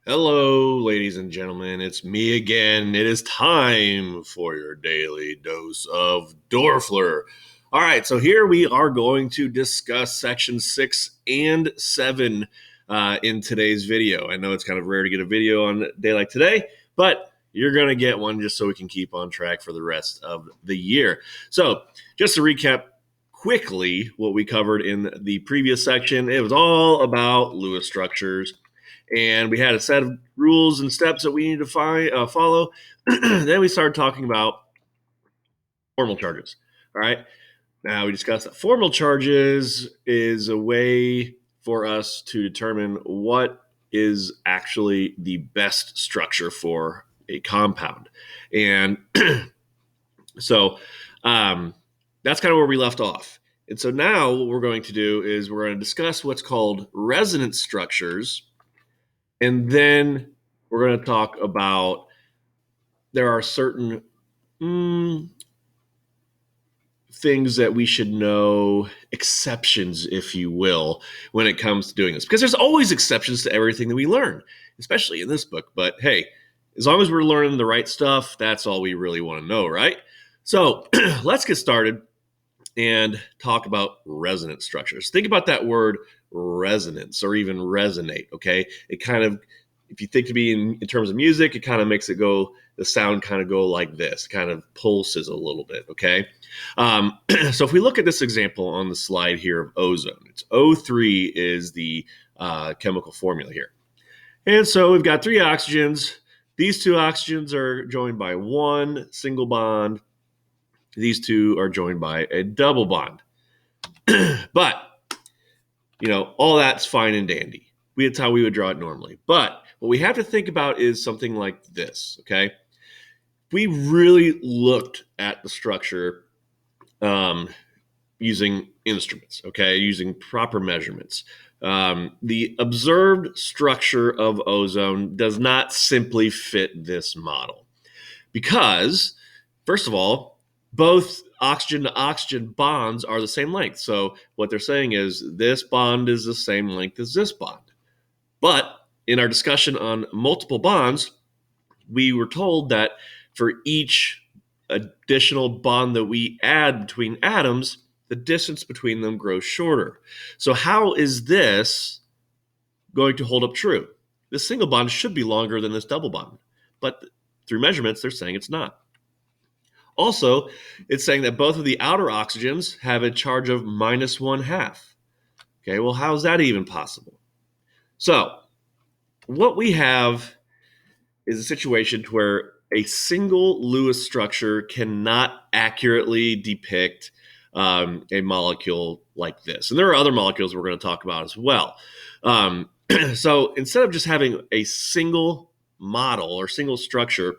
Hello, ladies and gentlemen. It's me again. It is time for your daily dose of Dorfler. All right, so here we are going to discuss section 6 and 7 in today's video. I know it's kind of rare to get a video on a day like today, but you're going to get one just so we can keep on track for the rest of the year. So, just to recap quickly what we covered in the previous section, it was all about Lewis structures. And we had a set of rules and steps that we needed to follow. Then we started talking about formal charges. All right. Now we discussed that formal charges is a way for us to determine what is actually the best structure for a compound. And so that's kind of where we left off. And so now what we're going to do is we're going to discuss what's called resonance structures. And then we're going to talk about there are certain things that we should know, exceptions, if you will, when it comes to doing this. Because there's always exceptions to everything that we learn, especially in this book. But hey, as long as we're learning the right stuff, that's all we really want to know, right? So let's get started and talk about resonance structures. Think about that word resonance or even resonate, okay? It kind of, if you think to be in terms of music, it kind of makes it go, the sound kind of go like this, kind of pulses a little bit, okay? So if we look at this example on the slide here of ozone, it's O3 is the chemical formula here. And so we've got 3 oxygens. These 2 oxygens are joined by one single bond. These 2 are joined by a double bond. But, all that's fine and dandy. That's how we would draw it normally. But what we have to think about is something like this, okay? We really looked at the structure using instruments, okay, using proper measurements. The observed structure of ozone does not simply fit this model because, first of all, both oxygen to oxygen bonds are the same length. So what they're saying is this bond is the same length as this bond. But in our discussion on multiple bonds, we were told that for each additional bond that we add between atoms, the distance between them grows shorter. So how is this going to hold up true? This single bond should be longer than this double bond, but through measurements, they're saying it's not. Also, it's saying that both of the outer oxygens have a charge of -1/2. Okay, well, how is that even possible? So, what we have is a situation where a single Lewis structure cannot accurately depict a molecule like this. And there are other molecules we're going to talk about as well. So instead of just having a single model or single structure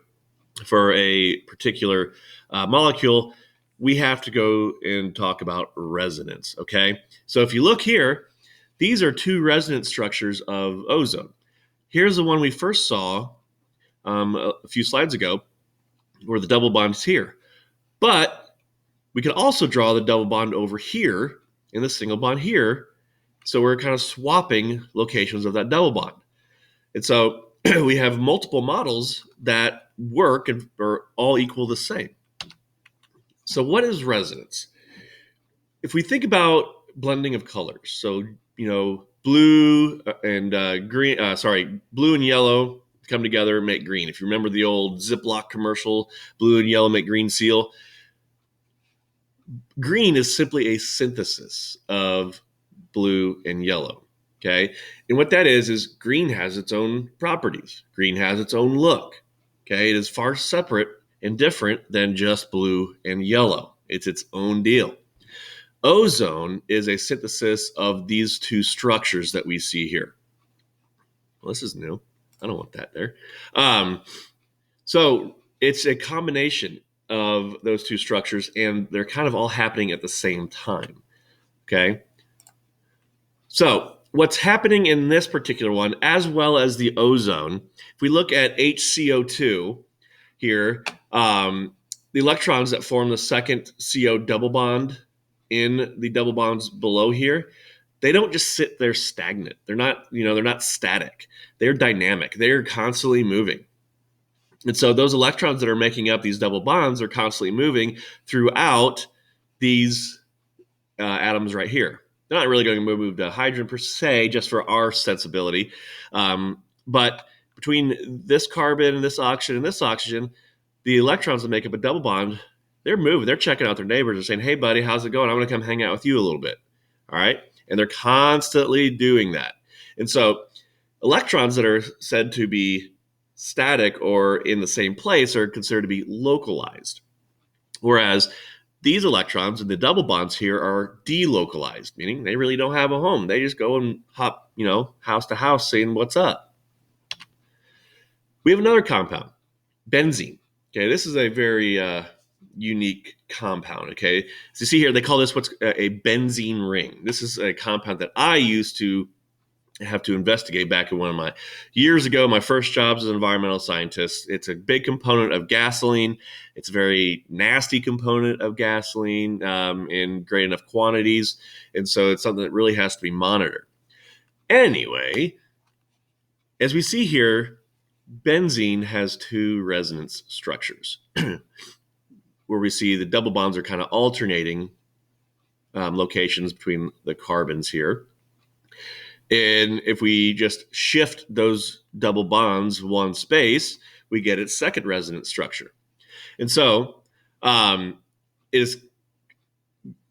for a particular molecule, we have to go and talk about resonance, okay? So if you look here, these are 2 resonance structures of ozone. Here's the one we first saw a few slides ago, where the double bond is here. But we can also draw the double bond over here and the single bond here. So we're kind of swapping locations of that double bond. And so we have multiple models that work and are all equal the same. So what is resonance? If we think about blending of colors, so, blue and blue and yellow come together and make green. If you remember the old Ziploc commercial, blue and yellow make green seal. Green is simply a synthesis of blue and yellow, okay? And what that is green has its own properties. Green has its own look, okay? It is far separate and different than just blue and yellow. It's its own deal. Ozone is a synthesis of these 2 structures that we see here. Well, this is new. I don't want that there. So it's a combination of those 2 structures, and they're kind of all happening at the same time, okay? So what's happening in this particular one, as well as the ozone, if we look at HCO2 here, the electrons that form the second CO double bond in the double bonds below here, they don't just sit there stagnant. They're not static. They're dynamic. They're constantly moving. And so those electrons that are making up these double bonds are constantly moving throughout these atoms right here. They're not really going to move to hydrogen per se, just for our sensibility. But between this carbon and this oxygen, the electrons that make up a double bond, they're moving. They're checking out their neighbors and saying, hey, buddy, how's it going? I'm going to come hang out with you a little bit. All right. And they're constantly doing that. And so electrons that are said to be static or in the same place are considered to be localized. Whereas these electrons in the double bonds here are delocalized, meaning they really don't have a home. They just go and hop, house to house saying, what's up? We have another compound, benzene. Okay, this is a very unique compound. Okay, so you see here, they call this what's a benzene ring. This is a compound that I used to have to investigate back in one of my years ago. My first job as an environmental scientist. It's a big component of gasoline. It's a very nasty component of gasoline in great enough quantities. And so it's something that really has to be monitored. Anyway, as we see here, benzene has two resonance structures where we see the double bonds are kind of alternating locations between the carbons here. And if we just shift those double bonds one space, we get its second resonance structure. And so it is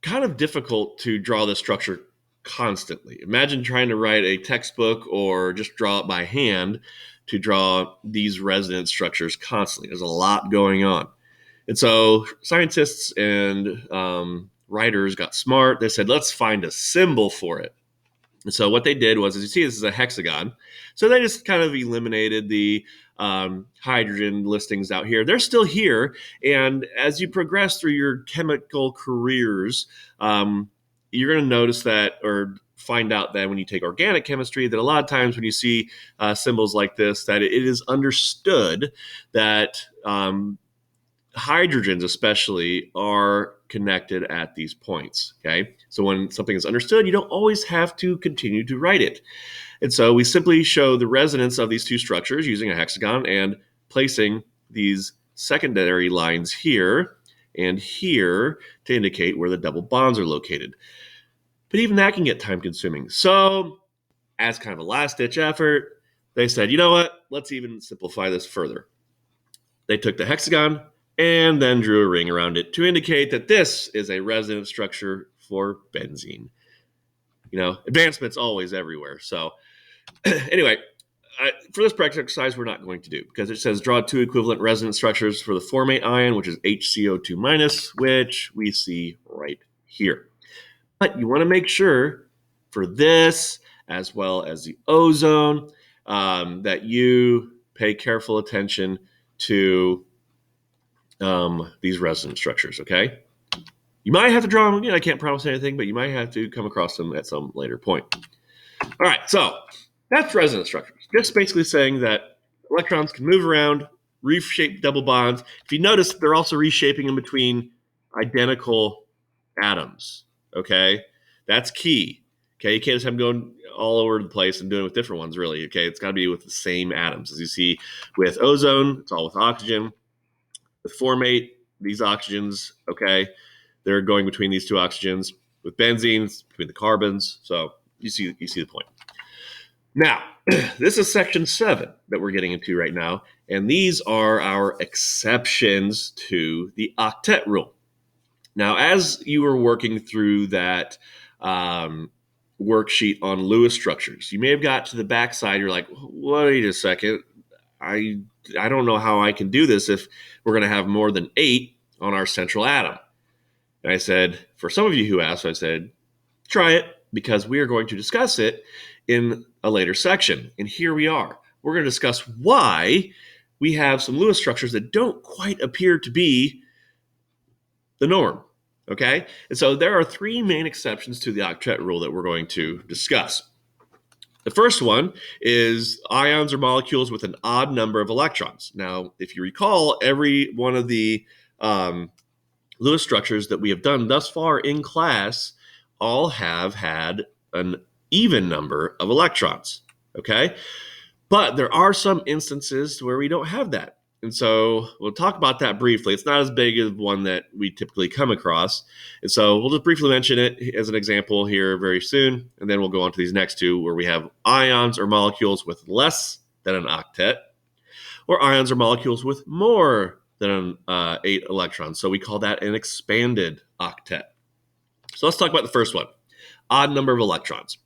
kind of difficult to draw this structure constantly. Imagine trying to write a textbook or just draw it by hand to draw these resonance structures constantly. There's a lot going on. And so scientists and writers got smart. They said, let's find a symbol for it. And so what they did was, as you see, this is a hexagon. So they just kind of eliminated the hydrogen listings out here. They're still here. And as you progress through your chemical careers, you're going to notice that, or find out that when you take organic chemistry, that a lot of times when you see symbols like this, that it is understood that hydrogens especially are connected at these points. Okay, so when something is understood, you don't always have to continue to write it. And so we simply show the resonance of these two structures using a hexagon and placing these secondary lines here and here to indicate where the double bonds are located. But even that can get time consuming. So as kind of a last ditch effort, they said, you know what, let's even simplify this further. They took the hexagon and then drew a ring around it to indicate that this is a resonance structure for benzene. Advancement's always everywhere. So anyway, for this practice exercise, we're not going to do, because it says draw two equivalent resonance structures for the formate ion, which is HCO2 minus, which we see right here. But you want to make sure for this, as well as the ozone, that you pay careful attention to these resonance structures, okay? You might have to draw them. I can't promise anything, but you might have to come across them at some later point. All right, so that's resonance structures. Just basically saying that electrons can move around, reshape double bonds. If you notice, they're also reshaping them between identical atoms, okay? That's key. Okay, you can't just have them going all over the place and doing it with different ones, really, okay? It's got to be with the same atoms. As you see with ozone, it's all with oxygen. With formate, these oxygens, okay, they're going between these two oxygens. With benzene, it's between the carbons. So you see the point. Now, this is section 7 that we're getting into right now, and these are our exceptions to the octet rule. Now, as you were working through that worksheet on Lewis structures, you may have got to the backside. You're like, wait a second. I don't know how I can do this if we're going to have more than 8 on our central atom. And I said, for some of you who asked, I said, try it, because we are going to discuss it in a later section. And here we are. We're going to discuss why we have some Lewis structures that don't quite appear to be the norm. Okay? And so there are 3 main exceptions to the octet rule that we're going to discuss. The first one is ions or molecules with an odd number of electrons. Now, if you recall, every one of the Lewis structures that we have done thus far in class all have had an even number of electrons, okay? But there are some instances where we don't have that. And so we'll talk about that briefly. It's not as big as one that we typically come across. And so we'll just briefly mention it as an example here very soon. And then we'll go on to these next two where we have ions or molecules with less than an octet, or ions or molecules with more than 8 electrons. So we call that an expanded octet. So let's talk about the first one, odd number of electrons.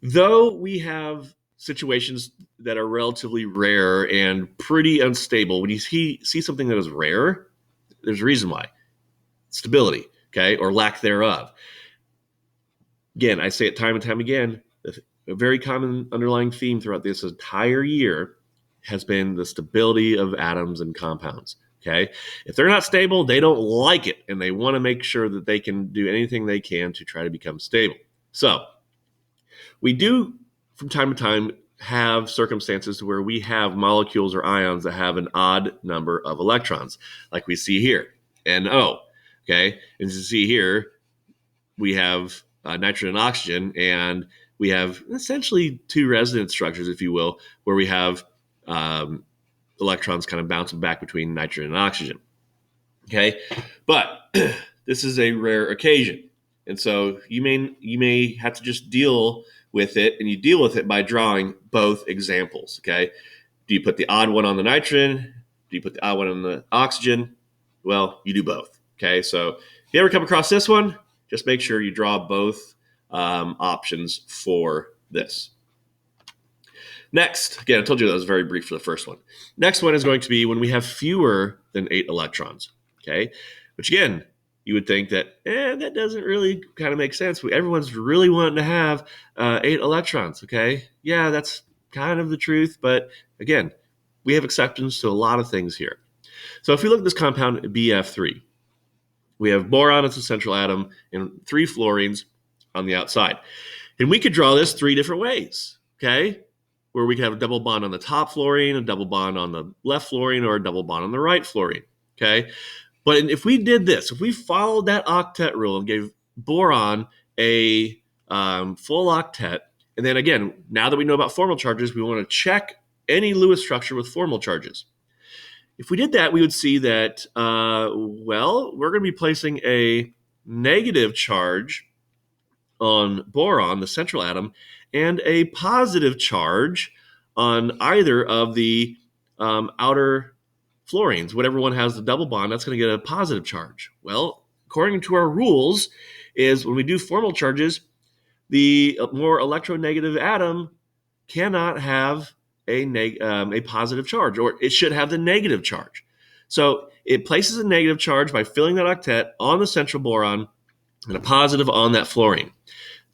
Though we have situations that are relatively rare and pretty unstable, when you see something that is rare, there's a reason why. Stability, okay, or lack thereof. Again, I say it time and time again, a very common underlying theme throughout this entire year has been the stability of atoms and compounds, okay? If they're not stable, they don't like it, and they want to make sure that they can do anything they can to try to become stable. So we do, from time to time, have circumstances where we have molecules or ions that have an odd number of electrons, like we see here, NO, okay? And as you see here, we have nitrogen and oxygen, and we have essentially two resonance structures, if you will, where we have electrons kind of bouncing back between nitrogen and oxygen, okay? But this is a rare occasion, and so you may have to just deal with it, and you deal with it by drawing both examples, okay? Do you put the odd one on the nitrogen? Do you put the odd one on the oxygen? Well, you do both, okay? So if you ever come across this one, just make sure you draw both options for this. Next, again, I told you that was very brief for the first one. Next one is going to be when we have fewer than 8 electrons, okay? Which again, you would think that, that doesn't really kind of make sense. Everyone's really wanting to have 8 electrons, okay? Yeah, that's kind of the truth, but again, we have exceptions to a lot of things here. So if we look at this compound BF3, we have boron as the central atom and 3 fluorines on the outside. And we could draw this 3 different ways, okay? Where we could have a double bond on the top fluorine, a double bond on the left fluorine, or a double bond on the right fluorine, okay? But if we did this, if we followed that octet rule and gave boron a full octet, and then again, now that we know about formal charges, we want to check any Lewis structure with formal charges. If we did that, we would see that, we're going to be placing a negative charge on boron, the central atom, and a positive charge on either of the outer fluorines. Whatever one has the double bond, that's going to get a positive charge. Well, according to our rules, is when we do formal charges, the more electronegative atom cannot have a positive charge, or it should have the negative charge. So it places a negative charge by filling that octet on the central boron and a positive on that fluorine.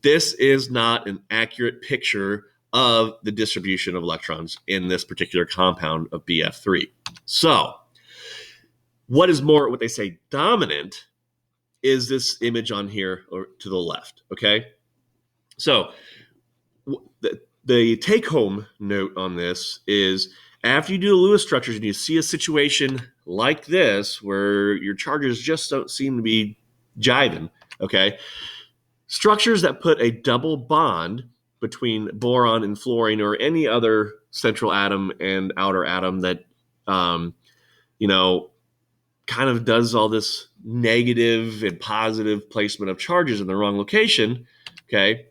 This is not an accurate picture of the distribution of electrons in this particular compound of BF3. So what is more, what they say dominant, is this image on here or to the left, okay? So the take-home note on this is after you do the Lewis structures and you see a situation like this where your charges just don't seem to be jiving, okay? Structures that put a double bond between boron and fluorine or any other central atom and outer atom that, kind of does all this negative and positive placement of charges in the wrong location, okay?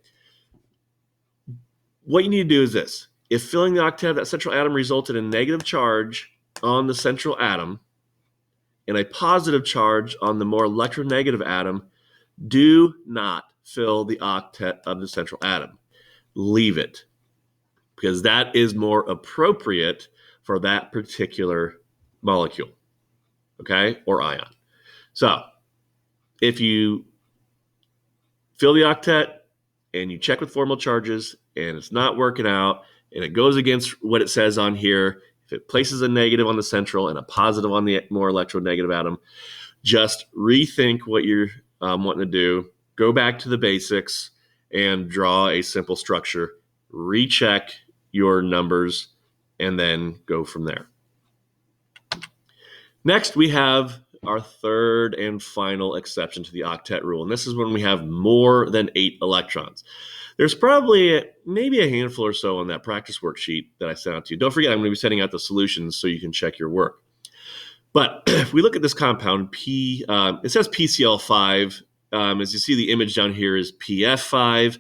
What you need to do is this. If filling the octet of that central atom resulted in negative charge on the central atom and a positive charge on the more electronegative atom, do not fill the octet of the central atom. Leave it, because that is more appropriate for that particular molecule, okay, or ion. So if you fill the octet and you check with formal charges and it's not working out and it goes against what it says on here, if it places a negative on the central and a positive on the more electronegative atom, just rethink what you're wanting to do. Go back to the basics and draw a simple structure. Recheck your numbers and then go from there. Next, we have our third and final exception to the octet rule, and this is when we have more than 8 electrons. There's probably maybe a handful or so on that practice worksheet that I sent out to you. Don't forget, I'm going to be sending out the solutions so you can check your work. But if we look at this compound, it says PCl5. As you see, the image down here is PF5.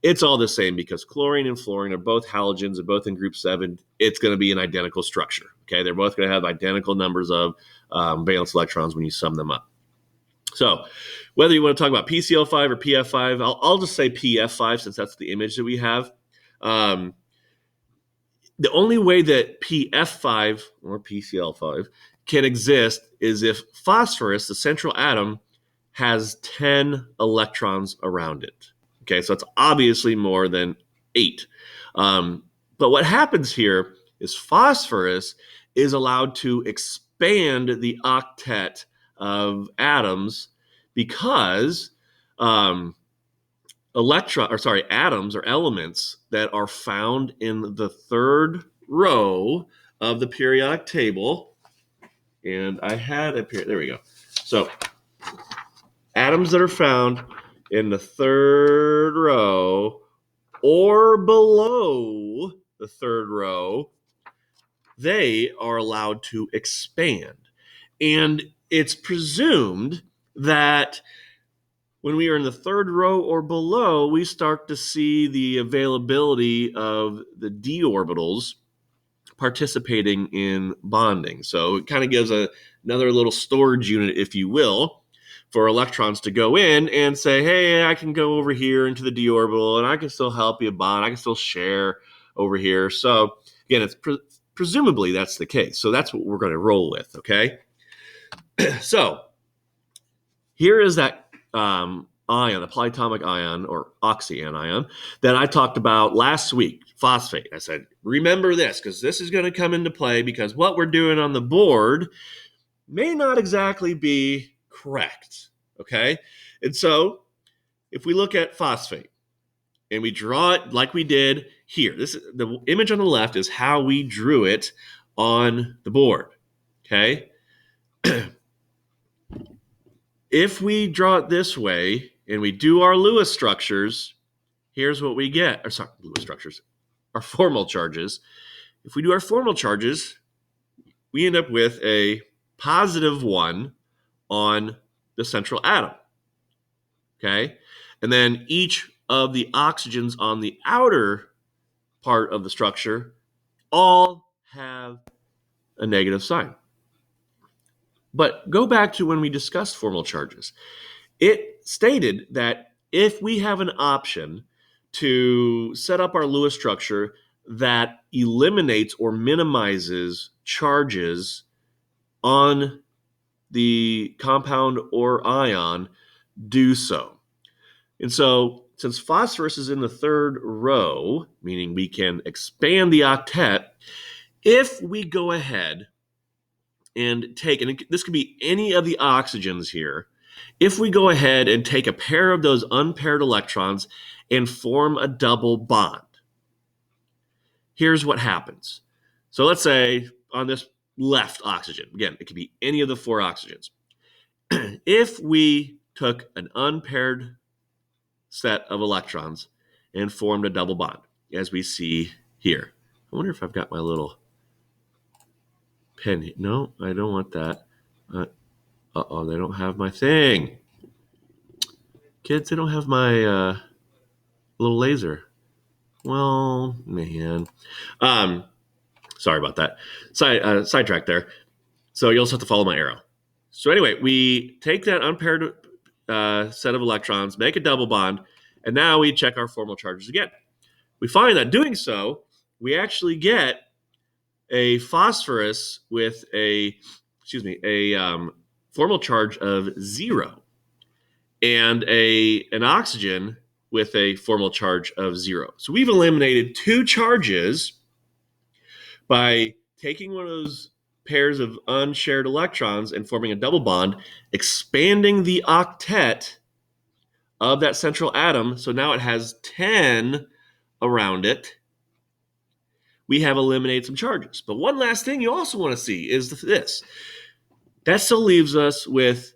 It's all the same because chlorine and fluorine are both halogens, are both in group 7. It's going to be an identical structure. Okay, they're both going to have identical numbers of valence electrons when you sum them up. So whether you want to talk about PCl5 or PF5, I'll just say PF5 since that's the image that we have. The only way that PF5 or PCl5 can exist is if phosphorus, the central atom, has 10 electrons around it. Okay, so it's obviously more than 8. But what happens here is phosphorus is allowed to expand the octet of atoms because atoms or elements that are found in the third row of the periodic table. And I had it here. There we go. So atoms that are found in the third row or below the third row, they are allowed to expand. And it's presumed that when we are in the third row or below, we start to see the availability of the d orbitals participating in bonding. So it kind of gives another little storage unit, if you will, for electrons to go in and say, hey, I can go over here into the d orbital and I can still help you bond. I can still share over here. So again, it's presumably that's the case. So that's what we're going to roll with, okay? So here is that ion, the polyatomic ion or oxyanion that I talked about last week, phosphate. I said, remember this because this is going to come into play because what we're doing on the board may not exactly be correct, okay? And so if we look at phosphate and we draw it like we did here, this is the image on the left is how we drew it on the board, okay? If we draw it this way and we do our Lewis structures, here's what we get. Lewis structures, our formal charges. If we do our formal charges, we end up with a +1 on the central atom, okay? And then each of the oxygens on the outer part of the structure all have a negative sign. But go back to when we discussed formal charges. It stated that if we have an option to set up our Lewis structure that eliminates or minimizes charges on the compound or ion, do so. And so since phosphorus is in the third row, meaning we can expand the octet, if we go ahead and take, and this could be any of the oxygens here, if we go ahead and take a pair of those unpaired electrons and form a double bond, here's what happens. So let's say on this left oxygen, again, it could be any of the 4 oxygens. If we took an unpaired set of electrons and formed a double bond, as we see here. I wonder if I've got my little pen here. No, I don't want that. Uh-oh, they don't have my thing. Kids, they don't have my little laser. Well, man. Sorry about that. Sidetrack there. So you'll just have to follow my arrow. So anyway, we take that unpaired set of electrons, make a double bond, and now we check our formal charges again. We find that doing so, we actually get a phosphorus with a formal charge of 0 and an oxygen with a formal charge of 0. So we've eliminated 2 charges by taking one of those pairs of unshared electrons and forming a double bond, expanding the octet of that central atom. So now it has 10 around it. We have eliminated some charges. But one last thing you also want to see is this. That still leaves us with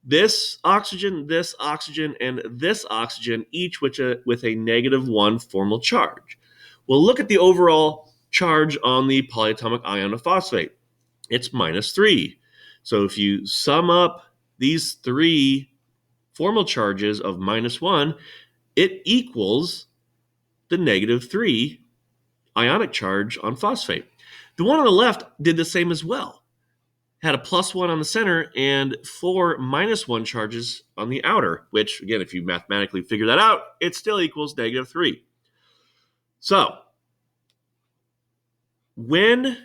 this oxygen, and this oxygen, each with a -1 formal charge. Well, look at the overall charge on the polyatomic ion of phosphate. It's -3. So if you sum up these three formal charges of -1, it equals the -3 ionic charge on phosphate. The one on the left did the same as well. Had a +1 on the center and 4 -1 charges on the outer, which, again, if you mathematically figure that out, it still equals -3. So, when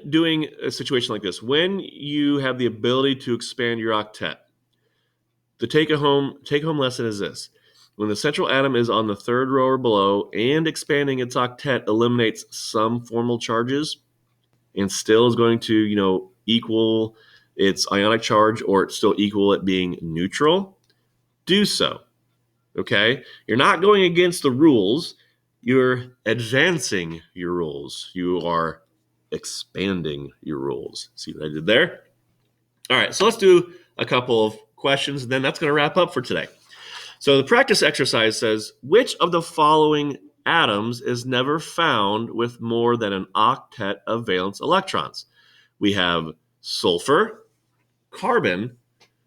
doing a situation like this, when you have the ability to expand your octet, the take-home lesson is this. When the central atom is on the third row or below and expanding its octet eliminates some formal charges and still is going to, equal its ionic charge, or it's still equal it being neutral, do so. Okay? You're not going against the rules. You're advancing your rules. You are expanding your rules. See what I did there? All right, so let's do a couple of questions, and then that's going to wrap up for today. So the practice exercise says, which of the following atoms is never found with more than an octet of valence electrons? We have sulfur, carbon,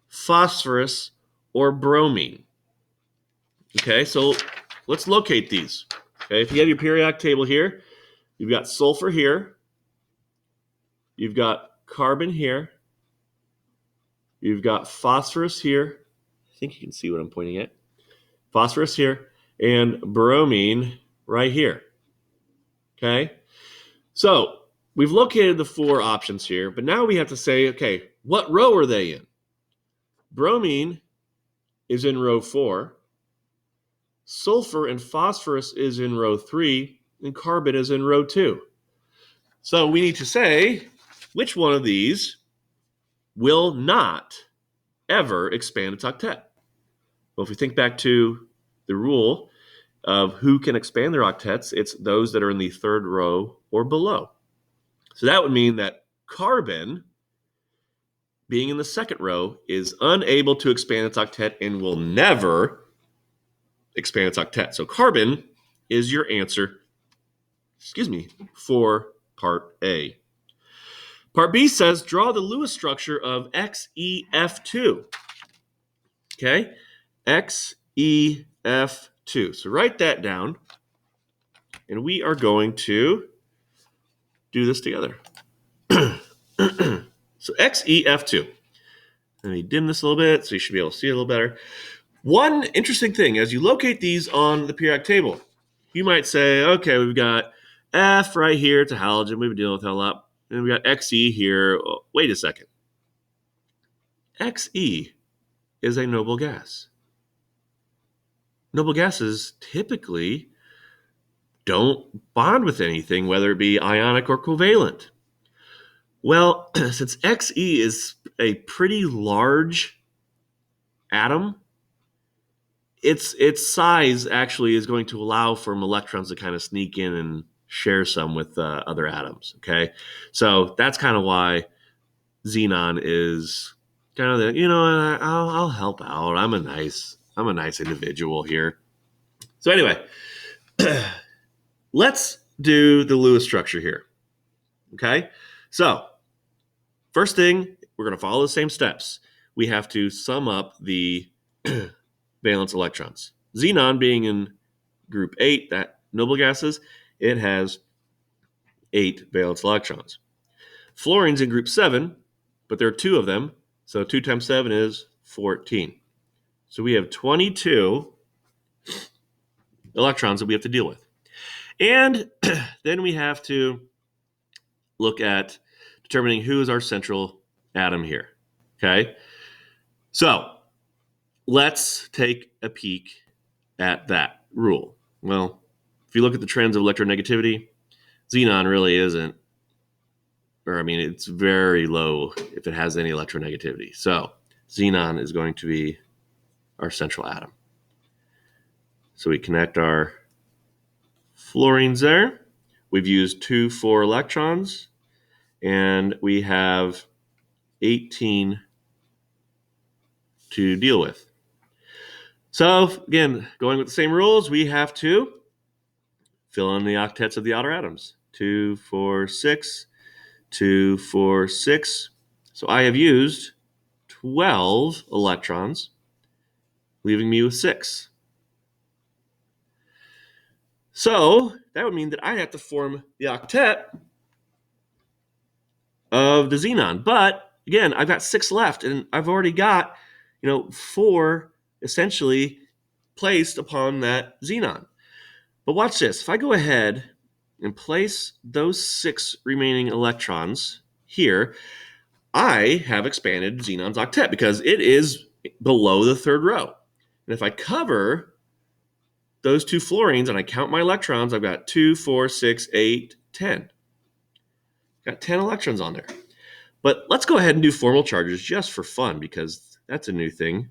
phosphorus, or bromine. Okay, so let's locate these. Okay, if you have your periodic table here, you've got sulfur here, you've got carbon here, you've got phosphorus here. I think you can see what I'm pointing at. Phosphorus here, and bromine right here. Okay, so we've located the four options here, but now we have to say, okay, what row are they in? Bromine is in row 4, sulfur and phosphorus is in row 3, and carbon is in row 2. So we need to say which one of these will not ever expand its octet. Well, if we think back to the rule of who can expand their octets, it's those that are in the third row or below. So that would mean that carbon, being in the second row, is unable to expand its octet and will never expand its octet. So carbon is your answer, for part A. Part B says, draw the Lewis structure of XeF2. Okay, XeF2. So write that down, and we are going to do this together. So XeF2. Let me dim this a little bit so you should be able to see it a little better. One interesting thing, as you locate these on the periodic table, you might say, okay, we've got F right here, it's a halogen, we've been dealing with that a lot. And we got Xe here. Oh, wait a second. Xe is a noble gas. Noble gases typically don't bond with anything, whether it be ionic or covalent. Well, since Xe is a pretty large atom, its size actually is going to allow for electrons to kind of sneak in and share some with other atoms. Okay, so that's kind of why xenon is kind of the, I'll help out. I'm a nice individual here. So anyway, let's do the Lewis structure here. Okay, so first thing, we're going to follow the same steps. We have to sum up the valence electrons. Xenon being in group 8, that noble gases, it has 8 valence electrons. Fluorine's in group 7, but there are 2 of them, so 2 times 7 is 14. So we have 22 electrons that we have to deal with. And then we have to look at determining who is our central atom here. Okay? So let's take a peek at that rule. Well, if you look at the trends of electronegativity, xenon really isn't, it's very low if it has any electronegativity. So xenon is going to be our central atom. So we connect our fluorines there. We've used 2 4 electrons, and we have 18 to deal with. So again, going with the same rules, we have to fill in the octets of the outer atoms. 2, 4, 6, 2, 4, 6. So I have used 12 electrons, leaving me with 6. So that would mean that I have to form the octet of the xenon. But again, I've got 6 left, and I've already got, 4 essentially placed upon that xenon. But watch this. If I go ahead and place those 6 remaining electrons here, I have expanded xenon's octet because it is below the 3rd row. And if I cover those 2 fluorines and I count my electrons, I've got 2, 4, 6, 8, 10. Got 10 electrons on there. But let's go ahead and do formal charges just for fun because that's a new thing.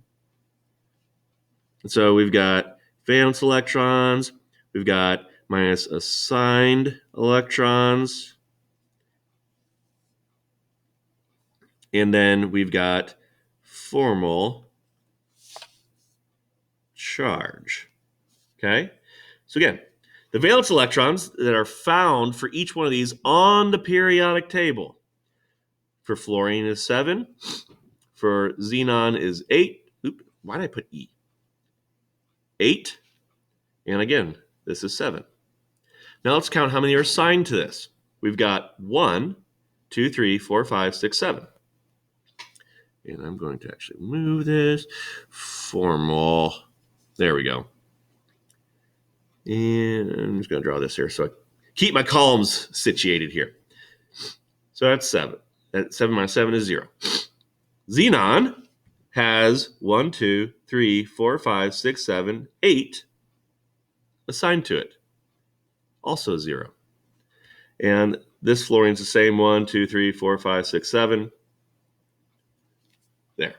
And so we've got valence electrons, we've got minus assigned electrons, and then we've got formal charge. Okay? So again, the valence electrons that are found for each one of these on the periodic table. For fluorine is 7. For xenon is 8. Oop, why did I put E? 8. And again, this is 7. Now let's count how many are assigned to this. We've got 1, 2, 3, 4, 5, 6, 7. And I'm going to actually move this. Formal. There we go. And I'm just going to draw this here so I keep my columns situated here. So that's 7. That 7 minus 7 is 0. Xenon has 1, 2, 3, 4, 5, 6, 7, 8 assigned to it. Also 0. And this fluorine's the same 1, 2, 3, 4, 5, 6, 7. There.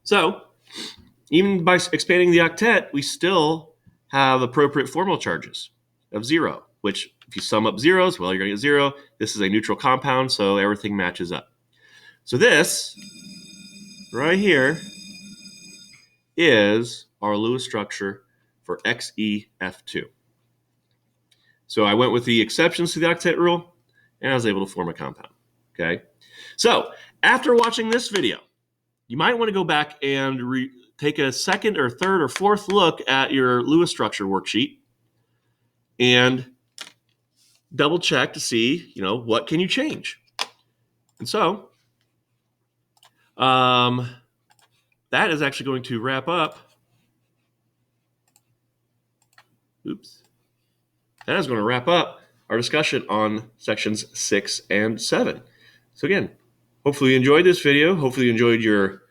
So, even by expanding the octet, we still have appropriate formal charges of 0, which if you sum up zeros, well, you're going to get 0. This is a neutral compound, so everything matches up. So this, right here, is our Lewis structure for XeF2. So I went with the exceptions to the octet rule, and I was able to form a compound. Okay. So after watching this video, you might want to go back and take a second or third or fourth look at your Lewis structure worksheet and double check to see, what can you change. And so that is actually going to wrap up. That is going to wrap up our discussion on sections 6 and 7. So again, hopefully you enjoyed this video. Hopefully you enjoyed your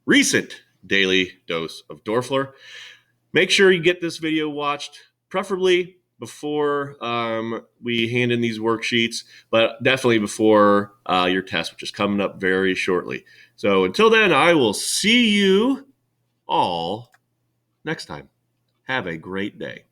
recent daily dose of Doerfler. Make sure you get this video watched, preferably before we hand in these worksheets, but definitely before your test, which is coming up very shortly. So until then, I will see you all next time. Have a great day.